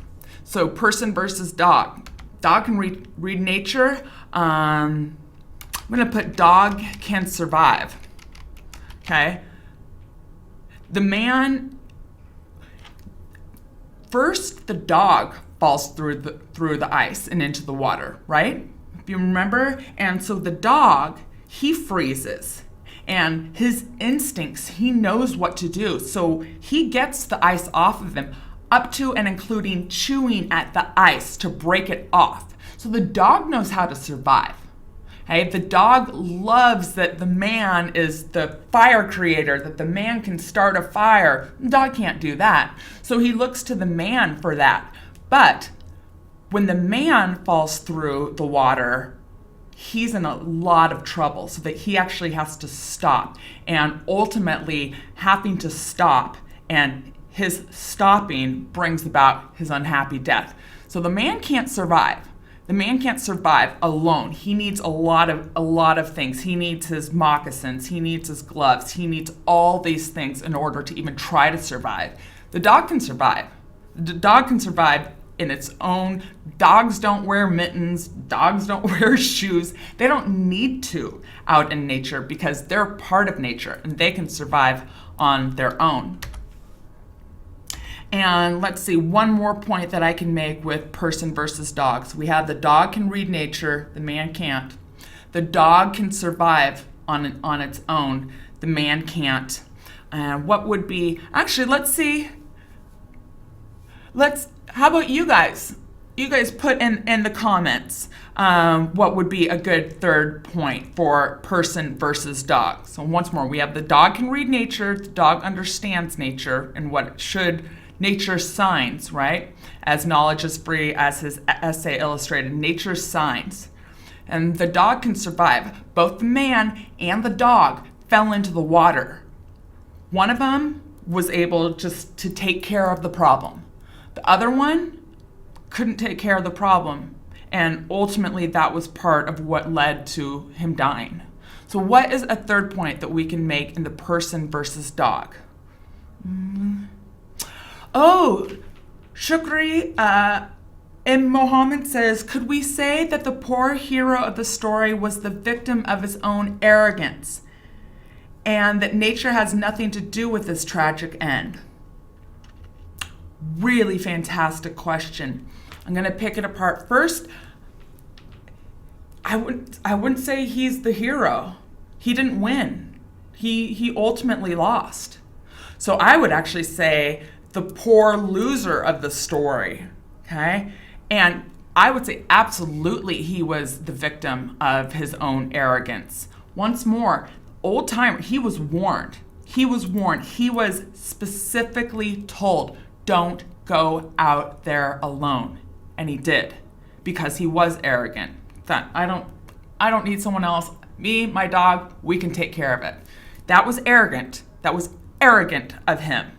So person versus dog. Dog can read nature. I'm going to put dog can survive. Okay? The man, first the dog falls through the ice and into the water, right? If you remember? And so the dog, he freezes. And his instincts, he knows what to do. So he gets the ice off of him, up to and including chewing at the ice to break it off. So the dog knows how to survive. Okay? The dog loves that the man is the fire creator, that the man can start a fire. The dog can't do that. So he looks to the man for that. But when the man falls through the water, he's in a lot of trouble, so that he actually has to stop. And ultimately, having to stop and his stopping brings about his unhappy death. So the man can't survive. The man can't survive alone. He needs a lot of things. He needs his moccasins. He needs his gloves. He needs all these things in order to even try to survive. The dog can survive. The dog can survive in its own. Dogs don't wear mittens. Dogs don't wear shoes. They don't need to out in nature because they're part of nature and they can survive on their own. And let's see, one more point that I can make with person versus dogs. We have the dog can read nature, the man can't. The dog can survive on its own, the man can't. What would be, actually, let's see. How about you guys? You guys put in the comments what would be a good third point for person versus dog. So once more, we have the dog can read nature, the dog understands nature and what it should, nature's signs, right? As knowledge is free, as his essay illustrated, nature's signs. And the dog can survive. Both the man and the dog fell into the water. One of them was able just to take care of the problem. The other one couldn't take care of the problem. And ultimately, that was part of what led to him dying. So what is a third point that we can make in the person versus dog? Oh, Shukri and Mohammed says, could we say that the poor hero of the story was the victim of his own arrogance and that nature has nothing to do with this tragic end? Really fantastic question. I'm going to pick it apart. First, I wouldn't say he's the hero. He didn't win. He ultimately lost. So I would actually say the poor loser of the story, okay? And I would say absolutely he was the victim of his own arrogance. Once more, old timer, he was warned. He was warned. He was specifically told, don't go out there alone. And he did, because he was arrogant. That I don't need someone else. Me, my dog, we can take care of it. That was arrogant. That was arrogant of him.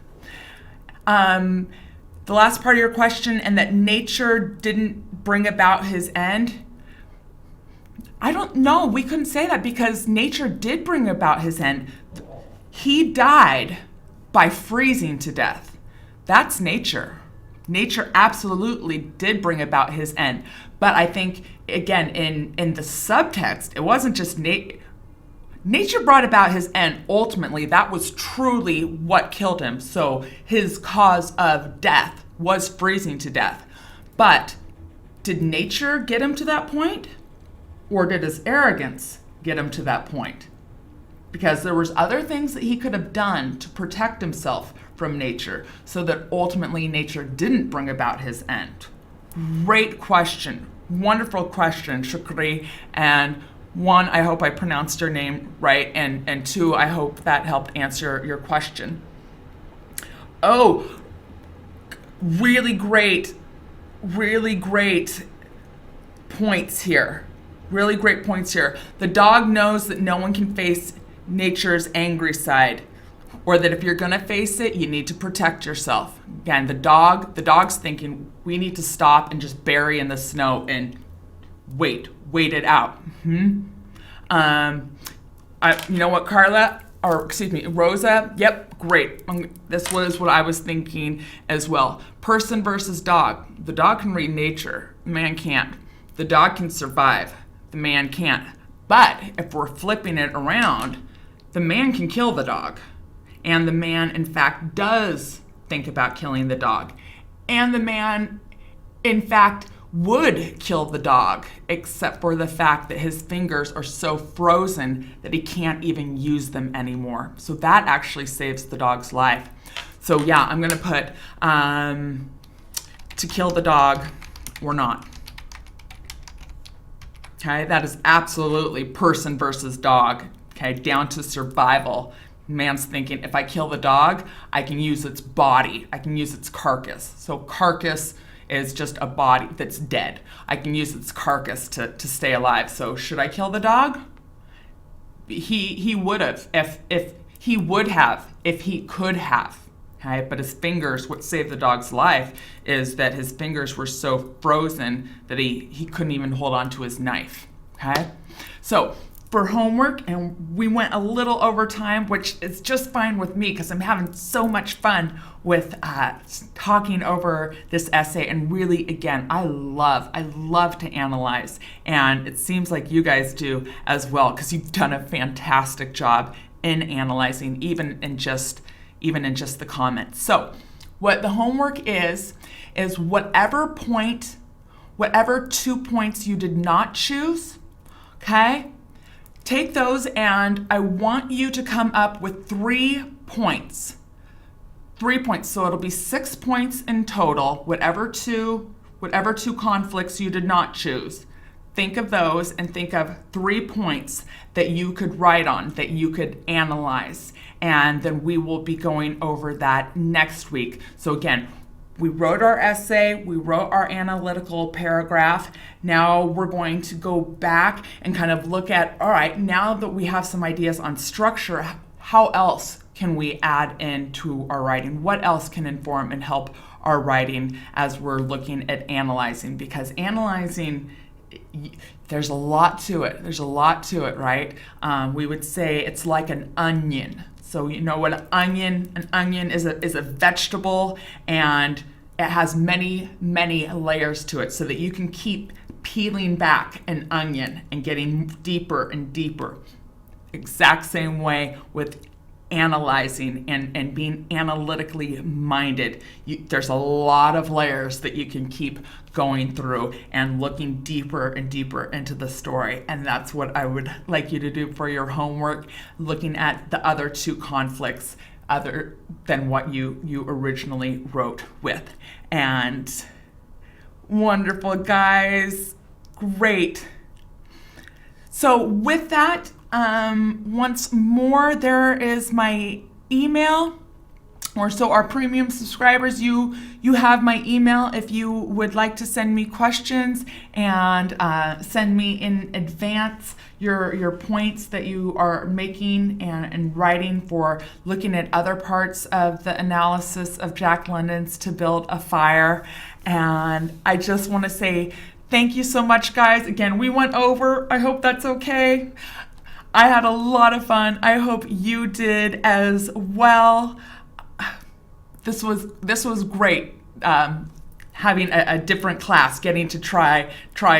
The last part of your question, and that nature didn't bring about his end. I don't know. We couldn't say that because nature did bring about his end. He died by freezing to death. That's nature. Nature absolutely did bring about his end. But I think, again, in the subtext, it wasn't just nature brought about his end. Ultimately, that was truly what killed him. So his cause of death was freezing to death. But did nature get him to that point? Or did his arrogance get him to that point? Because there was other things that he could have done to protect himself from nature so that ultimately nature didn't bring about his end. Great question. Wonderful question, Shukri. And one, I hope I pronounced your name right. And two, I hope that helped answer your question. Oh, really great points here. Really great points here. The dog knows that no one can face nature's angry side, or that if you're going to face it, you need to protect yourself. Again, the dog's thinking, we need to stop and just bury in the snow and wait it out. You know what, Rosa? Yep, great. This was what I was thinking as well. Person versus dog. The dog can read nature, the man can't. The dog can survive, the man can't. But if we're flipping it around, the man can kill the dog. And the man, in fact, does think about killing the dog. And the man, in fact, would kill the dog, except for the fact that his fingers are so frozen that he can't even use them anymore. So that actually saves the dog's life. So yeah, I'm going to put to kill the dog or not. Okay, that is absolutely person versus dog. Okay, down to survival. Man's thinking, if I kill the dog, I can use its body. I can use its carcass. So carcass is just a body that's dead. I can use its carcass to stay alive. So should I kill the dog? He would have, if he could have. Okay, but his fingers, what saved the dog's life is that his fingers were so frozen that he couldn't even hold on to his knife. Okay, so for homework, and we went a little over time, which is just fine with me because I'm having so much fun with talking over this essay. And really, again, I love to analyze, and it seems like you guys do as well because you've done a fantastic job in analyzing, even in just the comments. So What the homework is whatever 2 points you did not choose, okay? Take those and I want you to come up with 3 points. 3 points, so it'll be 6 points in total, whatever two conflicts you did not choose. Think of those and think of 3 points that you could write on, that you could analyze. And then we will be going over that next week. So again, we wrote our essay, we wrote our analytical paragraph. Now we're going to go back and kind of look at, all right, now that we have some ideas on structure, how else can we add into our writing? What else can inform and help our writing as we're looking at analyzing? Because analyzing, there's a lot to it. Right? We would say it's like an onion. So you know what an onion is a vegetable, and it has many layers to it, so that you can keep peeling back an onion and getting deeper and deeper. Exact same way with analyzing and being analytically minded. There's a lot of layers that you can keep going through and looking deeper and deeper into the story. And that's what I would like you to do for your homework, looking at the other 2 conflicts other than what you originally wrote with. And wonderful, guys. Great. So with that, once more, there is my email, or so our premium subscribers, you have my email if you would like to send me questions and send me in advance your points that you are making and writing for looking at other parts of the analysis of Jack London's To Build a Fire. And I just want to say thank you so much, guys. Again, we went over. I hope that's okay. I had a lot of fun. I hope you did as well. This was great. Having a different class, getting to try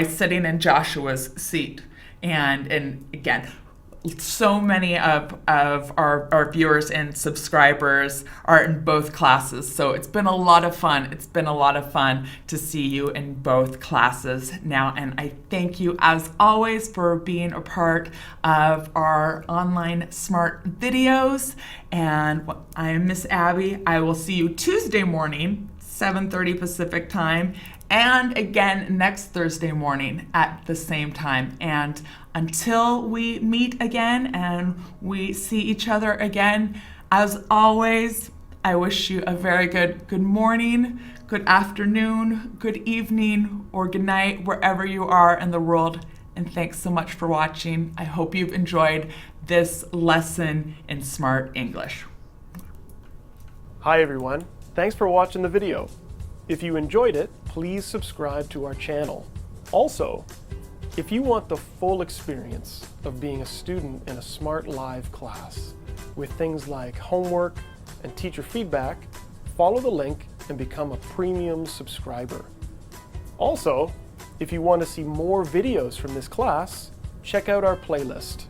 sitting in Joshua's seat, and again, so many of our viewers and subscribers are in both classes. So it's been a lot of fun. It's been a lot of fun to see you in both classes now. And I thank you as always for being a part of our online Smrt videos. And I am Miss Abby. I will see you Tuesday morning, 7:30 Pacific time, and again next Thursday morning at the same time. And until we meet again and we see each other again, as always, I wish you a very good morning, good afternoon, good evening, or good night, wherever you are in the world. And thanks so much for watching. I hope you've enjoyed this lesson in Smrt English. Hi everyone, thanks for watching the video. If you enjoyed it, please subscribe to our channel. Also, if you want the full experience of being a student in a Smrt Live class with things like homework and teacher feedback, follow the link and become a premium subscriber. Also, if you want to see more videos from this class, check out our playlist.